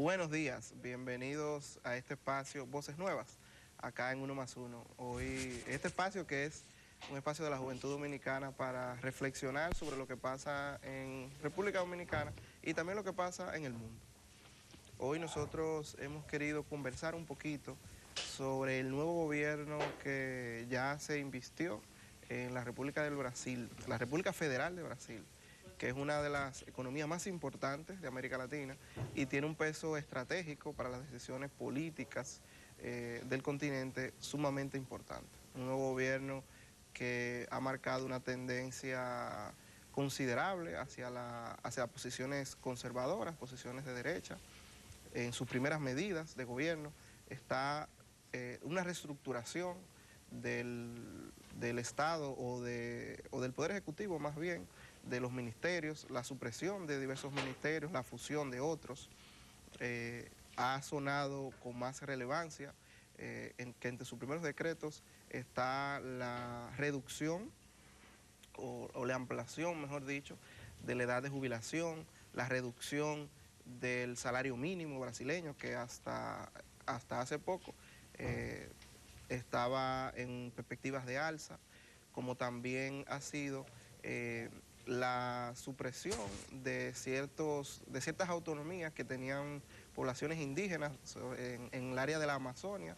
Buenos días, bienvenidos a este espacio Voces Nuevas, acá en 1+1. Hoy, este espacio que es un espacio de la juventud dominicana para reflexionar sobre lo que pasa en República Dominicana y también lo que pasa en el mundo. Hoy nosotros hemos querido conversar un poquito sobre el nuevo gobierno que ya se invistió en la República del Brasil, la República Federal de Brasil, que es una de las economías más importantes de América Latina y tiene un peso estratégico para las decisiones políticas del continente sumamente importante. Un nuevo gobierno que ha marcado una tendencia considerable hacia posiciones conservadoras, posiciones de derecha. En sus primeras medidas de gobierno está una reestructuración del Estado o del Poder Ejecutivo más bien, de los ministerios, la supresión de diversos ministerios, la fusión de otros. Ha sonado con más relevancia que entre sus primeros decretos está la reducción o la ampliación, mejor dicho, de la edad de jubilación, la reducción del salario mínimo brasileño, que hasta hace poco estaba en perspectivas de alza, como también ha sido la supresión de ciertas autonomías que tenían poblaciones indígenas en el área de la Amazonia,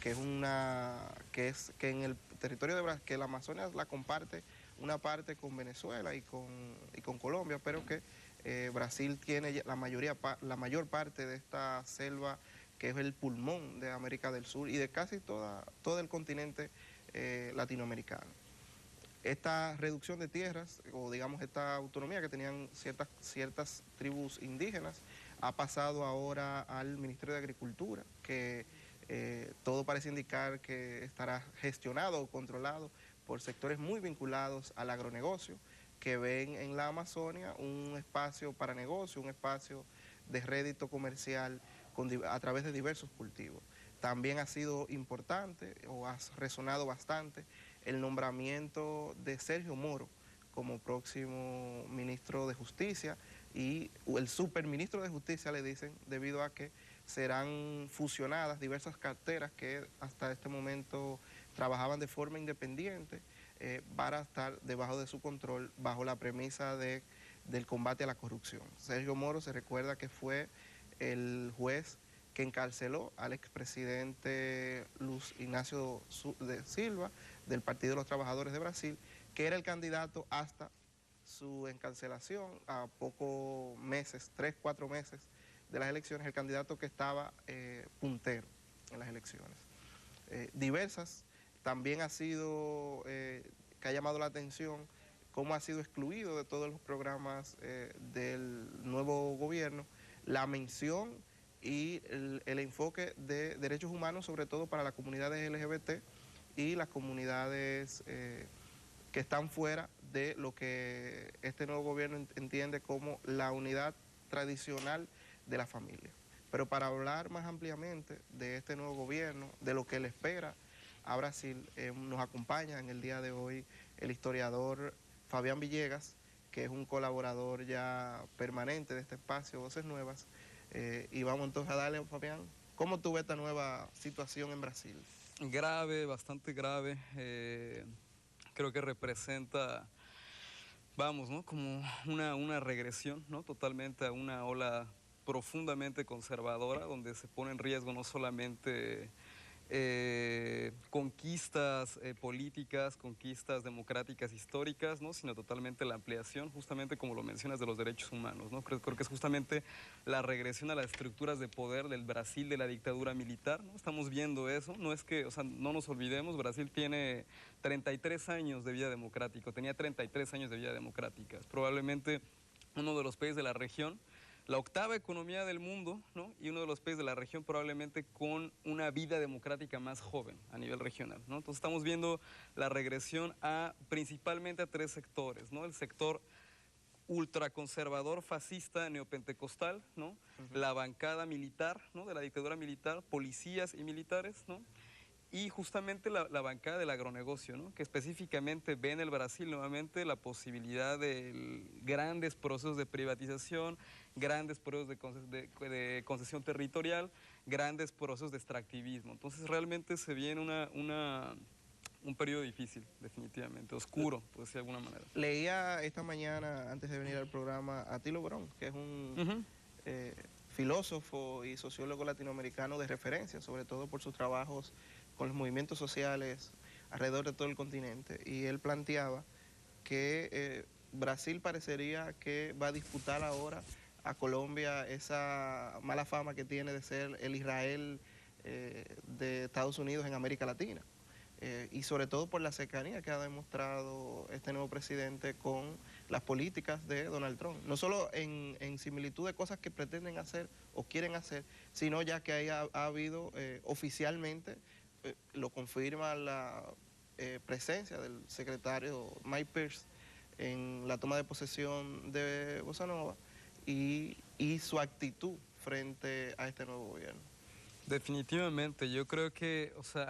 que en el territorio de Brasil, que la Amazonia la comparte una parte con Venezuela y con Colombia, pero que Brasil tiene la mayor parte de esta selva, que es el pulmón de América del Sur y de casi todo el continente latinoamericano. Esta reducción de tierras, o digamos esta autonomía que tenían ciertas tribus indígenas, ha pasado ahora al Ministerio de Agricultura, que todo parece indicar que estará gestionado o controlado por sectores muy vinculados al agronegocio, que ven en la Amazonia un espacio para negocio, un espacio de rédito comercial a través de diversos cultivos. También ha sido importante o ha resonado bastante el nombramiento de Sergio Moro como próximo ministro de Justicia y el superministro de Justicia, le dicen, debido a que serán fusionadas diversas carteras que hasta este momento trabajaban de forma independiente para estar debajo de su control, bajo la premisa del combate a la corrupción. Sergio Moro se recuerda que fue el juez que encarceló al expresidente Luiz Inácio de Silva del Partido de los Trabajadores de Brasil, que era el candidato hasta su encarcelación a pocos meses, 3, 4 meses de las elecciones, el candidato que estaba puntero en las elecciones. Diversas, también ha sido, que ha llamado la atención, cómo ha sido excluido de todos los programas del nuevo gobierno, la mención y el enfoque de derechos humanos, sobre todo para las comunidades LGBT y las comunidades que están fuera de lo que este nuevo gobierno entiende como la unidad tradicional de la familia. Pero para hablar más ampliamente de este nuevo gobierno, de lo que le espera a Brasil, nos acompaña en el día de hoy el historiador Fabián Villegas, que es un colaborador ya permanente de este espacio Voces Nuevas. Y vamos entonces a darle, Fabián, ¿cómo tú ves esta nueva situación en Brasil? Grave, bastante grave. Creo que representa, vamos, ¿no? Como una regresión, ¿no? Totalmente a una ola profundamente conservadora, donde se pone en riesgo no solamente conquistas políticas, conquistas democráticas históricas, ¿no? Sino totalmente la ampliación, justamente como lo mencionas, de los derechos humanos, ¿no? Creo que es justamente la regresión a las estructuras de poder del Brasil de la dictadura militar, ¿no? Estamos viendo eso, no es que, o sea, no nos olvidemos, Brasil tiene 33 años de vida democrática, tenía 33 años de vida democrática, es probablemente uno de los países de la región, la octava economía del mundo, ¿no? Y uno de los países de la región probablemente con una vida democrática más joven a nivel regional, ¿no? Entonces estamos viendo la regresión principalmente a 3 sectores, ¿no? El sector ultraconservador, fascista, neopentecostal, ¿no? La bancada militar, ¿no? De la dictadura militar, policías y militares, ¿no? y justamente la bancada del agronegocio, ¿no? Que específicamente ve en el Brasil nuevamente la posibilidad de grandes procesos de privatización, grandes procesos de concesión territorial, grandes procesos de extractivismo. Entonces realmente se viene un periodo difícil, definitivamente, oscuro, por decir de alguna manera. Leía esta mañana, antes de venir al programa, a Tilo Brón, que es un Ujú. eh, filósofo y sociólogo latinoamericano de referencia, sobre todo por sus trabajos con los movimientos sociales alrededor de todo el continente. Y él planteaba que Brasil parecería que va a disputar ahora a Colombia esa mala fama que tiene de ser el Israel de Estados Unidos en América Latina. Y sobre todo por la cercanía que ha demostrado este nuevo presidente con las políticas de Donald Trump. No solo en similitud de cosas que pretenden hacer o quieren hacer, sino ya que ahí ha habido oficialmente, lo confirma la presencia del secretario Mike Pence en la toma de posesión de Bossa Nova y su actitud frente a este nuevo gobierno. Definitivamente, yo creo que, o sea,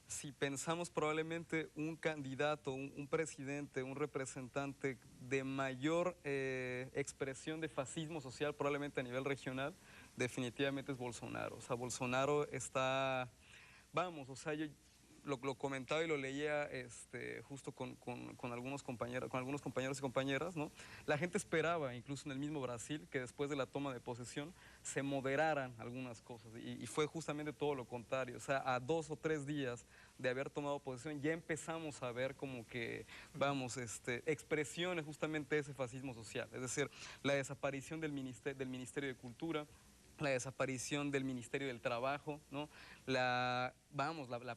si pensamos probablemente un candidato, un presidente, un representante de mayor expresión de fascismo social, probablemente a nivel regional, definitivamente es Bolsonaro. O sea, Bolsonaro está, vamos, o sea, yo lo comentaba y lo leía justo con algunos compañeros y compañeras, ¿no? La gente esperaba, incluso en el mismo Brasil, que después de la toma de posesión se moderaran algunas cosas y fue justamente todo lo contrario. O sea, a 2 o 3 días de haber tomado posesión ya empezamos a ver como que, vamos, expresiones justamente de ese fascismo social. Es decir, la desaparición del Ministerio de Cultura, la desaparición del Ministerio del Trabajo, ¿no? La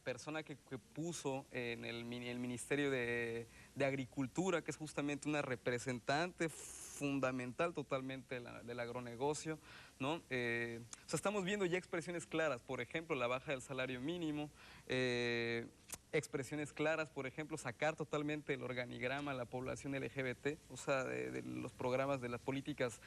persona que puso en el Ministerio de Agricultura, que es justamente una representante fundamental totalmente del agronegocio, ¿no? O sea, estamos viendo ya expresiones claras, por ejemplo, la baja del salario mínimo, expresiones claras, por ejemplo, sacar totalmente el organigrama a la población LGBT, o sea, de los programas de las políticas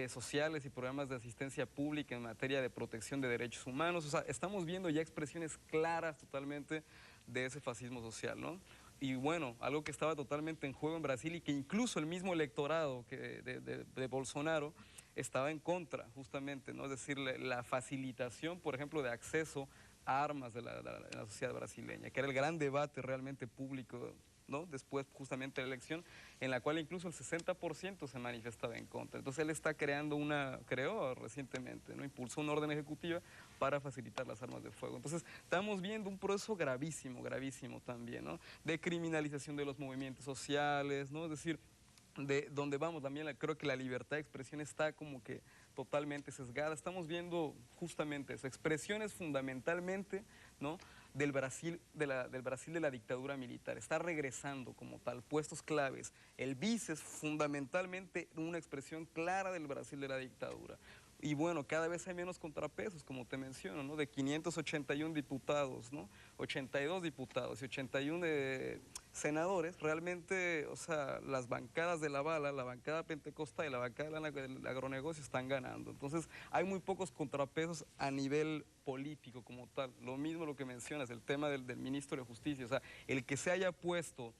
sociales y programas de asistencia pública en materia de protección de derechos humanos. O sea, estamos viendo ya expresiones claras totalmente de ese fascismo social, ¿no? Y bueno, algo que estaba totalmente en juego en Brasil y que incluso el mismo electorado de Bolsonaro estaba en contra, justamente, ¿no? Es decir, la facilitación, por ejemplo, de acceso a armas de la sociedad brasileña, que era el gran debate realmente público, ¿no? Después justamente de la elección, en la cual incluso el 60% se manifestaba en contra. Entonces él está creó recientemente, ¿no? Impulsó una orden ejecutiva para facilitar las armas de fuego. Entonces estamos viendo un proceso gravísimo, gravísimo también, ¿no? De criminalización de los movimientos sociales, ¿no? Es decir, de donde vamos también, creo que la libertad de expresión está como que totalmente sesgada. Estamos viendo justamente eso, expresiones fundamentalmente, ¿no? Del Brasil de la dictadura militar. Está regresando como tal, puestos claves. El BIS es fundamentalmente una expresión clara del Brasil de la dictadura. Y bueno, cada vez hay menos contrapesos, como te menciono, ¿no? De 581 diputados, ¿no? 82 diputados y 81 senadores, realmente, o sea, las bancadas de la bala, la bancada pentecostal y la bancada del agronegocio están ganando. Entonces, hay muy pocos contrapesos a nivel político como tal. Lo mismo lo que mencionas, el tema del ministro de Justicia, o sea, el que se haya puesto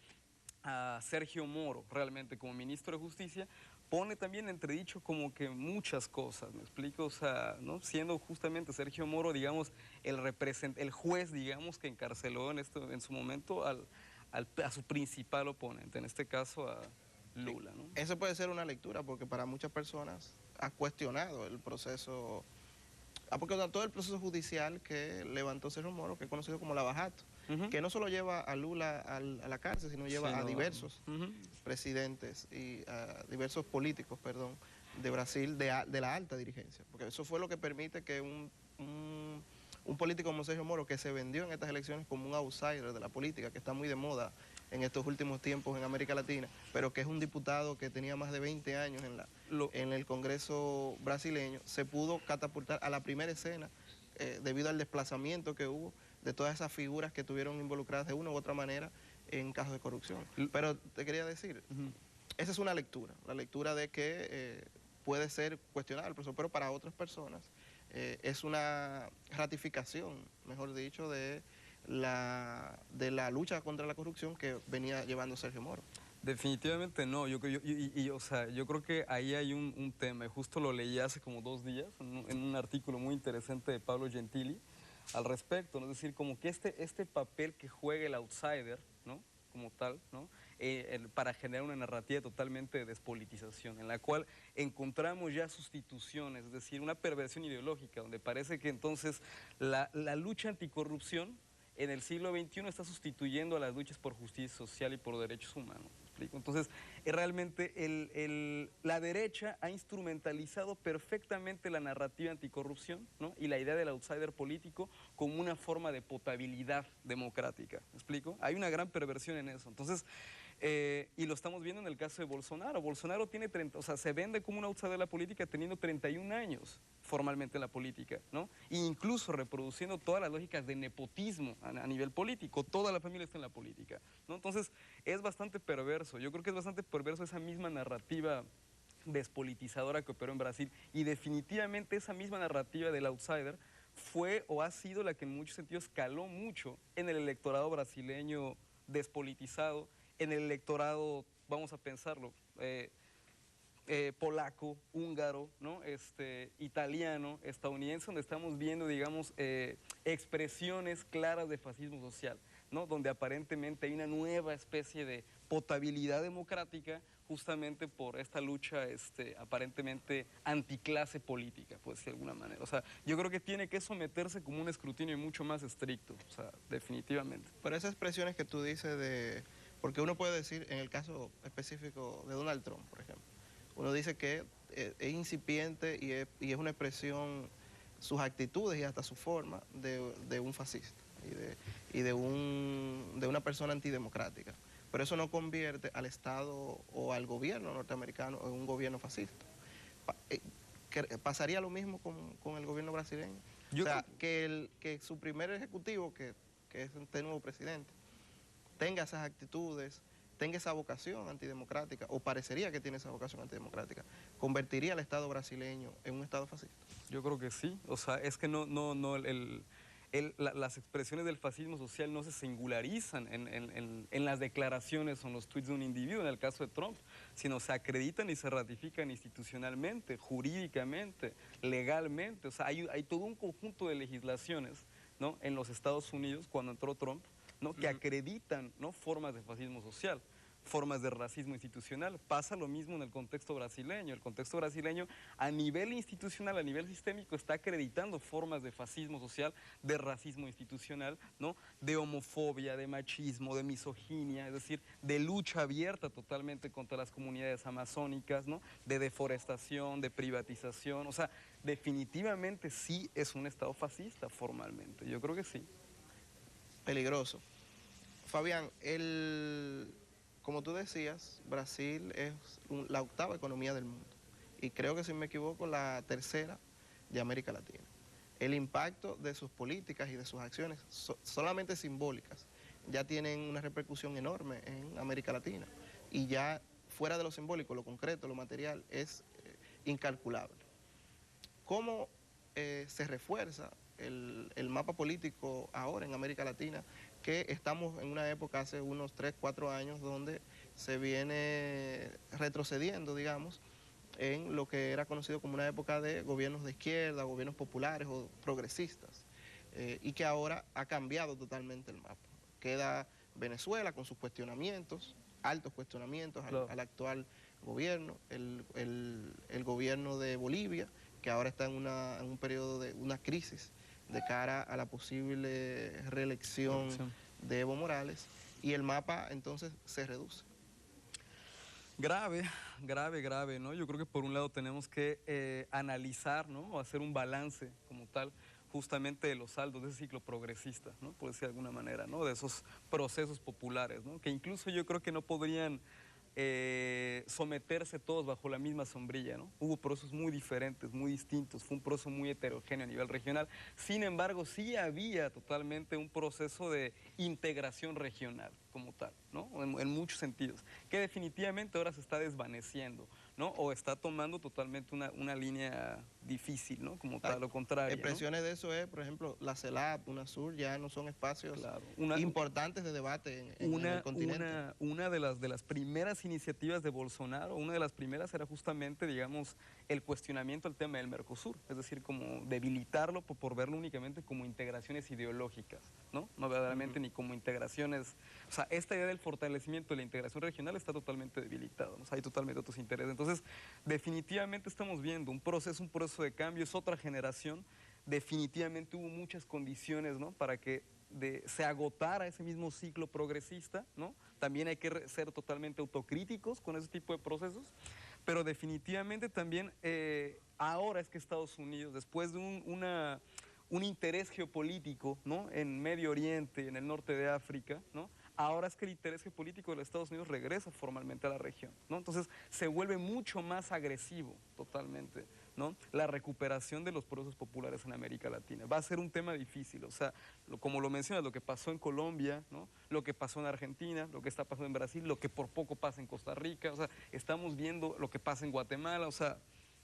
a Sergio Moro realmente como ministro de Justicia, pone también entredicho como que muchas cosas, ¿me explico? O sea, ¿no? Siendo justamente Sergio Moro, digamos, el juez, digamos, que encarceló en su momento a su principal oponente, en este caso a Lula, ¿no? Eso puede ser una lectura porque para muchas personas ha cuestionado el proceso, porque todo el proceso judicial que levantó Sergio Moro, que es conocido como la Bajato, que no solo lleva a Lula a la cárcel, sino lleva Sí, a no, diversos presidentes y a diversos políticos, perdón, de Brasil, de la alta dirigencia, porque eso fue lo que permite que un político como Sergio Moro, que se vendió en estas elecciones como un outsider de la política, que está muy de moda en estos últimos tiempos en América Latina, pero que es un diputado que tenía más de 20 años en el Congreso brasileño, se pudo catapultar a la primera escena debido al desplazamiento que hubo de todas esas figuras que estuvieron involucradas de una u otra manera en casos de corrupción. Pero te quería decir, esa es una lectura, la lectura de que puede ser cuestionable el proceso, pero para otras personas es una ratificación, mejor dicho, de la lucha contra la corrupción que venía llevando Sergio Moro. Definitivamente no, o sea, yo creo que ahí hay un tema, y justo lo leí hace como 2 días en un artículo muy interesante de Pablo Gentili al respecto, ¿no? Es decir, como que este papel que juega el outsider, ¿no? Como tal, ¿no? Para generar una narrativa totalmente de despolitización, en la cual encontramos ya sustituciones, es decir, una perversión ideológica, donde parece que entonces la lucha anticorrupción en el siglo XXI está sustituyendo a las luchas por justicia social y por derechos humanos. ¿Me explico? Entonces, realmente la derecha ha instrumentalizado perfectamente la narrativa anticorrupción, ¿no? Y la idea del outsider político como una forma de potabilidad democrática. ¿Me explico? Hay una gran perversión en eso. Entonces, y lo estamos viendo en el caso de Bolsonaro. Bolsonaro tiene 30, o sea, se vende como un outsider de la política teniendo 31 años formalmente en la política, ¿no? E incluso reproduciendo todas las lógicas de nepotismo a nivel político. Toda la familia está en la política, ¿no? Entonces, es bastante perverso. Yo creo que es bastante perverso esa misma narrativa despolitizadora que operó en Brasil, y definitivamente esa misma narrativa del outsider fue o ha sido la que en muchos sentidos caló mucho en el electorado brasileño despolitizado, en el electorado, vamos a pensarlo, polaco, húngaro, ¿no? Italiano, estadounidense, donde estamos viendo, digamos, expresiones claras de fascismo social, ¿no? Donde aparentemente hay una nueva especie de potabilidad democrática justamente por esta lucha aparentemente anticlase política, pues de alguna manera. O sea, yo creo que tiene que someterse como un escrutinio mucho más estricto, o sea, definitivamente. Pero esas expresiones que tú dices de... Porque uno puede decir, en el caso específico de Donald Trump, por ejemplo, uno dice que es incipiente y es una expresión, sus actitudes y hasta su forma de un fascista de una persona antidemocrática. Pero eso no convierte al Estado o al gobierno norteamericano en un gobierno fascista. ¿Pasaría lo mismo con el gobierno brasileño? O sea, que su primer ejecutivo, que es este nuevo presidente, tenga esas actitudes, tenga esa vocación antidemocrática, o parecería que tiene esa vocación antidemocrática, ¿convertiría al Estado brasileño en un Estado fascista? Yo creo que sí. O sea, es que no, las expresiones del fascismo social no se singularizan en las declaraciones o en los tweets de un individuo, en el caso de Trump, sino se acreditan y se ratifican institucionalmente, jurídicamente, legalmente. O sea, hay todo un conjunto de legislaciones, ¿no? En los Estados Unidos, cuando entró Trump, ¿no? Que acreditan, ¿no? Formas de fascismo social, formas de racismo institucional. Pasa lo mismo en el contexto brasileño. El contexto brasileño a nivel institucional, a nivel sistémico, está acreditando formas de fascismo social, de racismo institucional, ¿no? De homofobia, de machismo, de misoginia, es decir, de lucha abierta totalmente contra las comunidades amazónicas, ¿no? De deforestación, de privatización. O sea, definitivamente sí es un Estado fascista formalmente. Yo creo que sí. Peligroso. Fabián, como tú decías, Brasil es la octava economía del mundo y creo que, si me equivoco, la tercera de América Latina. El impacto de sus políticas y de sus acciones, solamente simbólicas, ya tienen una repercusión enorme en América Latina, y ya fuera de lo simbólico, lo concreto, lo material, es incalculable. ¿Cómo se refuerza el mapa político ahora en América Latina, que estamos en una época hace unos 3, 4 años donde se viene retrocediendo, digamos, en lo que era conocido como una época de gobiernos de izquierda, gobiernos populares o progresistas, y que ahora ha cambiado totalmente el mapa? Queda Venezuela con sus cuestionamientos, altos cuestionamientos al actual gobierno, el gobierno de Bolivia, que ahora está en un periodo de una crisis de cara a la posible reelección de Evo Morales, y el mapa entonces se reduce. Grave, grave, grave, ¿no? Yo creo que por un lado tenemos que analizar, ¿no? O hacer un balance como tal, justamente de los saldos de ese ciclo progresista, ¿no? Por decir de alguna manera, ¿no? De esos procesos populares, ¿no? Que incluso yo creo que no podrían someterse todos bajo la misma sombrilla, ¿no? Hubo procesos muy diferentes, muy distintos, fue un proceso muy heterogéneo a nivel regional. Sin embargo, sí había totalmente un proceso de integración regional como tal, ¿no? En muchos sentidos, que definitivamente ahora se está desvaneciendo. ¿no? O está tomando totalmente una línea difícil, ¿no? Como tal, lo contrario, ¿no? Expresiones de eso es, por ejemplo, la CELAC, UNASUR, ya no son espacios Claro. importantes de debate en el continente. Una de las primeras iniciativas de Bolsonaro, una de las primeras era justamente, digamos, el cuestionamiento al tema del Mercosur, es decir, como debilitarlo por verlo únicamente como integraciones ideológicas, ¿no? No verdaderamente ni como integraciones, o sea, esta idea del fortalecimiento de la integración regional está totalmente debilitada, ¿no? O sea, hay totalmente otros intereses. Entonces, definitivamente estamos viendo un proceso de cambio, es otra generación, definitivamente hubo muchas condiciones, ¿no? Para que se agotara ese mismo ciclo progresista, ¿no? También hay que ser totalmente autocríticos con ese tipo de procesos, pero definitivamente también ahora es que Estados Unidos, después de un interés geopolítico, ¿no? En Medio Oriente, en el norte de África, ¿no? Ahora es que el interés geopolítico de los Estados Unidos regresa formalmente a la región, ¿no? Entonces se vuelve mucho más agresivo totalmente, ¿no? La recuperación de los procesos populares en América Latina. Va a ser un tema difícil, o sea, como lo mencionas, lo que pasó en Colombia, ¿no? Lo que pasó en Argentina, lo que está pasando en Brasil, lo que por poco pasa en Costa Rica, o sea, estamos viendo lo que pasa en Guatemala, o sea,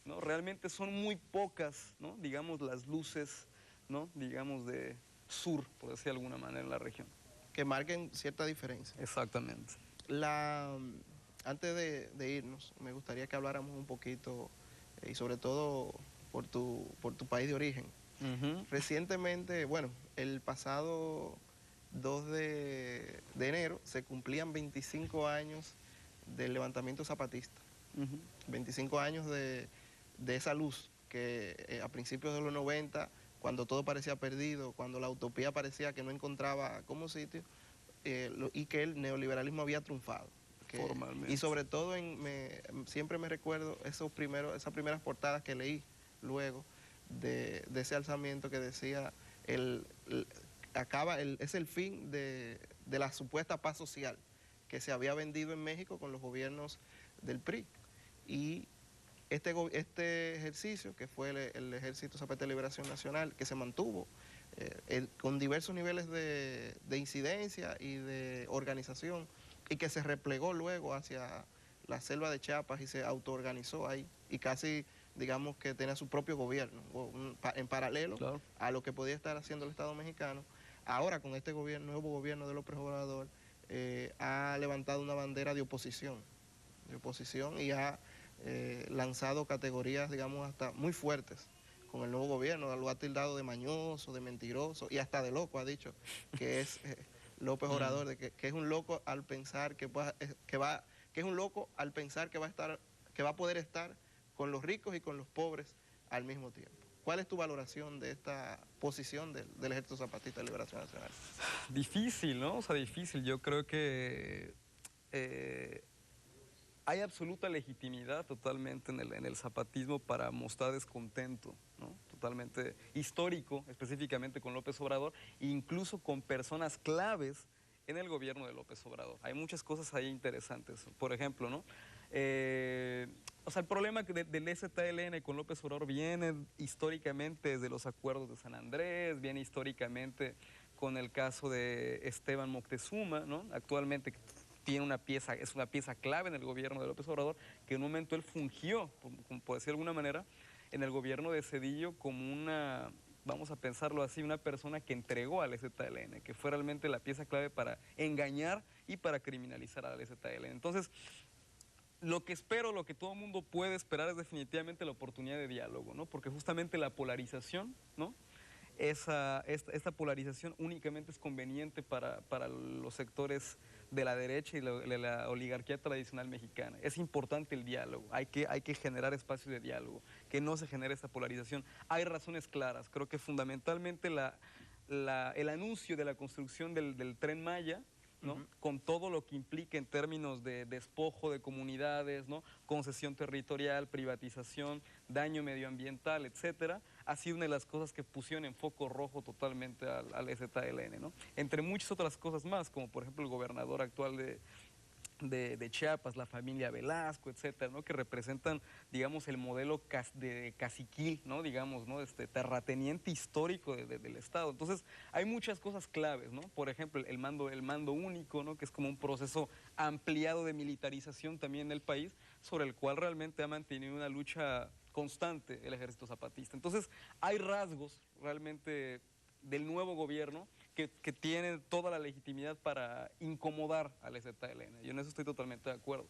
¿no? Realmente son muy pocas, ¿no? Digamos, las luces, ¿no? Digamos, de sur, por decir de alguna manera, en la región. Que marquen cierta diferencia. Exactamente. Antes de irnos, me gustaría que habláramos un poquito, y sobre todo por tu país de origen. Recientemente, bueno, el pasado 2 de enero se cumplían 25 años del levantamiento zapatista. 25 años de esa luz que a principios de los 90, cuando todo parecía perdido, cuando la utopía parecía que no encontraba como sitio, y que el neoliberalismo había triunfado. Formalmente. Y sobre todo, siempre me recuerdo esas primeras portadas que leí luego de ese alzamiento que decía, es el fin de la supuesta paz social que se había vendido en México con los gobiernos del PRI. Y este ejercicio, que fue el Ejército Zapatista de Liberación Nacional, que se mantuvo con diversos niveles de incidencia y de organización, y que se replegó luego hacia la selva de Chiapas y se autoorganizó ahí, y casi, digamos, que tenía su propio gobierno, en paralelo, claro, a lo que podía estar haciendo el Estado mexicano. Ahora, con este nuevo gobierno de López Obrador, ha levantado una bandera de oposición y ha lanzado categorías, digamos, hasta muy fuertes con el nuevo gobierno. Lo ha tildado de mañoso, de mentiroso y hasta de loco, ha dicho, que es López Obrador, de que es un loco al pensar que es un loco al pensar que va a poder estar con los ricos y con los pobres al mismo tiempo. ¿Cuál es tu valoración de esta posición del Ejército Zapatista de Liberación Nacional? Difícil, ¿no? O sea, difícil. Yo creo que hay absoluta legitimidad totalmente en el zapatismo para mostrar descontento, ¿no? Totalmente histórico, específicamente con López Obrador, e incluso con personas claves en el gobierno de López Obrador. Hay muchas cosas ahí interesantes. Por ejemplo, ¿no? O sea, el problema del EZLN con López Obrador viene históricamente desde los acuerdos de San Andrés, viene históricamente con el caso de Esteban Moctezuma, ¿no? Actualmente tiene es una pieza clave en el gobierno de López Obrador, que en un momento él fungió, por decir de alguna manera, en el gobierno de Zedillo como una, vamos a pensarlo así, una persona que entregó al EZLN, que fue realmente la pieza clave para engañar y para criminalizar al EZLN. Entonces, lo que espero, lo que todo el mundo puede esperar es definitivamente la oportunidad de diálogo, ¿no? Porque justamente la polarización, ¿no? Esta polarización únicamente es conveniente para los sectores de la derecha y de la oligarquía tradicional mexicana. Es importante el diálogo, hay que generar espacios de diálogo, que no se genere esta polarización. Hay razones claras, creo que fundamentalmente el anuncio de la construcción del Tren Maya, ¿no? Con todo lo que implica en términos de despojo de comunidades, ¿no? Concesión territorial, privatización, daño medioambiental, etcétera, ha sido una de las cosas que pusieron en foco rojo totalmente al EZLN, ¿no? Entre muchas otras cosas más, como por ejemplo el gobernador actual de Chiapas, la familia Velasco, etcétera, ¿no? Que representan, digamos, el modelo de caciquil, ¿no? Digamos, ¿no? Terrateniente histórico del Estado. Entonces, hay muchas cosas claves, ¿no? Por ejemplo, el mando único, ¿no? Que es como un proceso ampliado de militarización también en el país, sobre el cual realmente ha mantenido una lucha constante el ejército zapatista. Entonces, hay rasgos realmente del nuevo gobierno que tiene toda la legitimidad para incomodar al EZLN. Yo en eso estoy totalmente de acuerdo.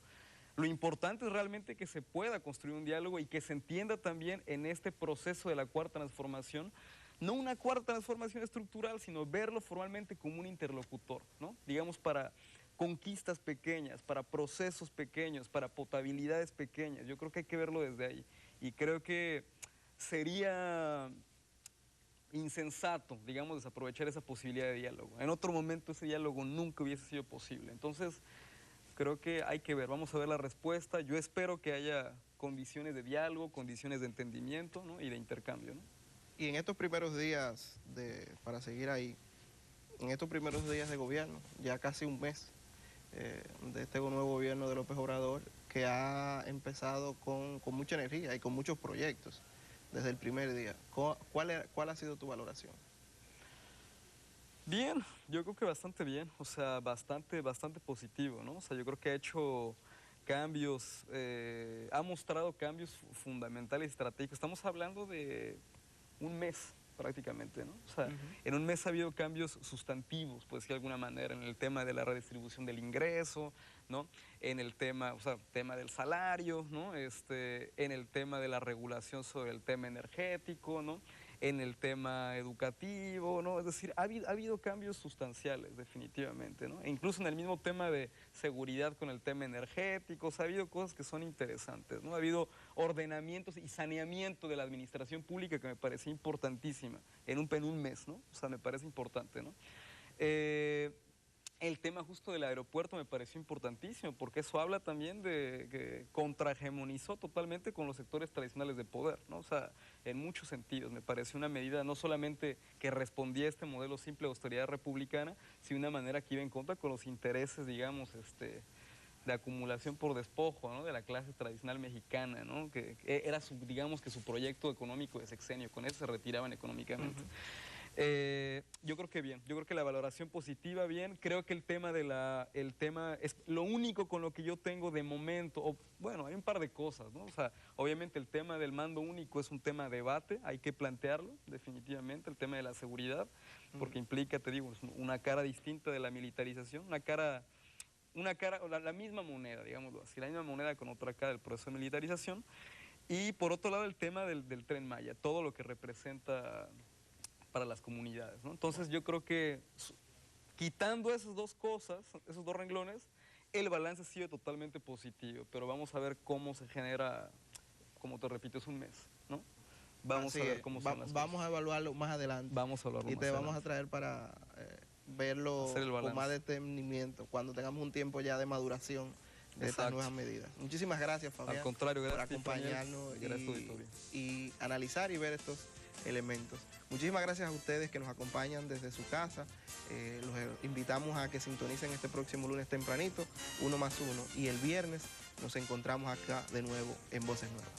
Lo importante es realmente que se pueda construir un diálogo y que se entienda también en este proceso de la cuarta transformación, no una cuarta transformación estructural, sino verlo formalmente como un interlocutor, ¿no? Digamos, para conquistas pequeñas, para procesos pequeños, para potabilidades pequeñas. Yo creo que hay que verlo desde ahí. Y creo que sería insensato, digamos, desaprovechar esa posibilidad de diálogo. En otro momento ese diálogo nunca hubiese sido posible. Entonces, creo que hay que ver, vamos a ver la respuesta. Yo espero que haya condiciones de diálogo, condiciones de entendimiento, ¿no? Y de intercambio, ¿no? Y en estos primeros días, para seguir ahí, en estos primeros días de gobierno, ya casi un mes de este nuevo gobierno de López Obrador, que ha empezado con mucha energía y con muchos proyectos desde el primer día. ¿Cuál ha sido tu valoración? Bien, yo creo que bastante bien, o sea, bastante positivo, ¿no? O sea, yo creo que ha hecho cambios, ha mostrado cambios fundamentales, estratégicos. Estamos hablando de un mes prácticamente, ¿no? O sea, en un mes ha habido cambios sustantivos, pues de alguna manera, en el tema de la redistribución del ingreso, ¿no? En el tema, o sea, tema del salario, ¿no? En el tema de la regulación sobre el tema energético, ¿no? En el tema educativo, ¿no? Es decir, ha habido cambios sustanciales, definitivamente, ¿no? E incluso en el mismo tema de seguridad con el tema energético, o sea, ha habido cosas que son interesantes, ¿no? Ha habido ordenamientos y saneamiento de la administración pública que me parece importantísima en un mes, ¿no? O sea, me parece importante, ¿no? El tema justo del aeropuerto me pareció importantísimo porque eso habla también de que contrahegemonizó totalmente con los sectores tradicionales de poder, ¿no? O sea, en muchos sentidos me pareció una medida no solamente que respondía a este modelo simple de austeridad republicana, sino una manera que iba en contra con los intereses, digamos, de acumulación por despojo, ¿no? De la clase tradicional mexicana, ¿no? Que era, digamos, que su proyecto económico de sexenio, con eso se retiraban económicamente. Yo creo que bien, yo creo que la valoración positiva bien, creo que el tema es lo único con lo que yo tengo de momento, bueno, hay un par de cosas, ¿no? O sea, obviamente el tema del mando único es un tema de debate, hay que plantearlo definitivamente, el tema de la seguridad, porque implica, te digo, una cara distinta de la militarización, la misma moneda, digámoslo así, la misma moneda con otra cara del proceso de militarización, y por otro lado el tema del Tren Maya, todo lo que representa para las comunidades, ¿no? Entonces yo creo que quitando esas dos cosas, esos dos renglones, el balance ha sido totalmente positivo, pero vamos a ver cómo se genera, como te repito, es un mes, ¿no? Vamos a ver cómo son las Vamos cosas. a evaluarlo más adelante. Vamos a hablarlo Y más te vamos a adelante. traer para verlo Hacer el con más balance. detenimiento, cuando tengamos un tiempo ya de maduración de estas Exacto. nuevas medidas. Muchísimas gracias, Fabián, Al contrario, por gracias, acompañarnos auditorio. y analizar y ver estos elementos. Muchísimas gracias a ustedes que nos acompañan desde su casa. Los invitamos a que sintonicen este próximo lunes tempranito, 1+1, y el viernes nos encontramos acá de nuevo en Voces Nuevas.